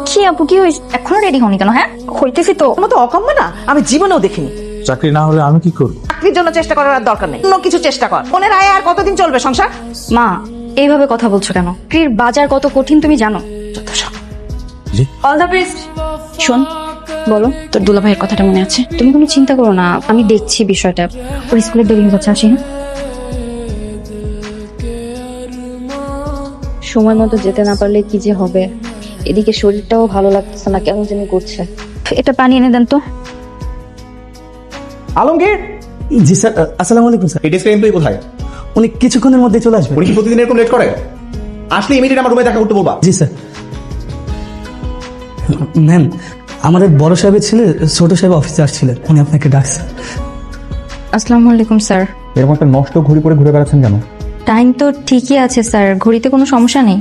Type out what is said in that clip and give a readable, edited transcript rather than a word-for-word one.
কি আপু, কি হয়েছে? এখনো রেডি হনি কেন? হ্যাঁ, হইতেছি তো। তোমার তো অকাম্য না, আমি জীবনেও দেখিনি। চাকরি না হলে আমি কি করব? চাকরির জন্য চেষ্টা করার আর দরকার নেই, অন্য কিছু চেষ্টা কর। মনের আয় আর কতদিন চলবে সংসার? মা, এইভাবে কথা বলছো কেন? চাকরির বাজার কত কঠিন তুমি জানো? জি। All the best. শোন, বলো, তোর দুলাভাইয়ের কথাটা মনে আছে? তুমি কোনো চিন্তা করো না, আমি দেখছি বিষয়টা। ওর স্কুলের দেরি হয়ে যাচ্ছে, আসি। হ্যাঁ, সময় মতো যেতে না পারলে কি যে হবে। এদিকে শরীরটাও ভালো লাগতেছে না, কেমন জানি করছে। এটা পানি এনে দেন তো। আলমগীর। জি স্যার, আসসালামু আলাইকুম স্যার। এই ডেস্কের এমপ্লয়ি কোথায়? উনি কিছুক্ষণের মধ্যে চলে আসবেন। উনি কি প্রতিদিন এরকম লেট করে? আসলে ইমিডিয়েট আমার রুমে দেখা করতে বলবা। জি স্যার। ম্যাম, আমাদের বড় সাহেবের ছেলে ছোট সাহেব অফিসে আসছিলেন, উনি আপনাকে ডাকছেন। আসসালামু আলাইকুম স্যার। এরকম একটা নষ্ট ঘড়ি পরে ঘুরে বেড়াচ্ছেন কেন? টাইম তো ঠিকই আছে স্যার, ঘড়িতে কোনো সমস্যা নেই।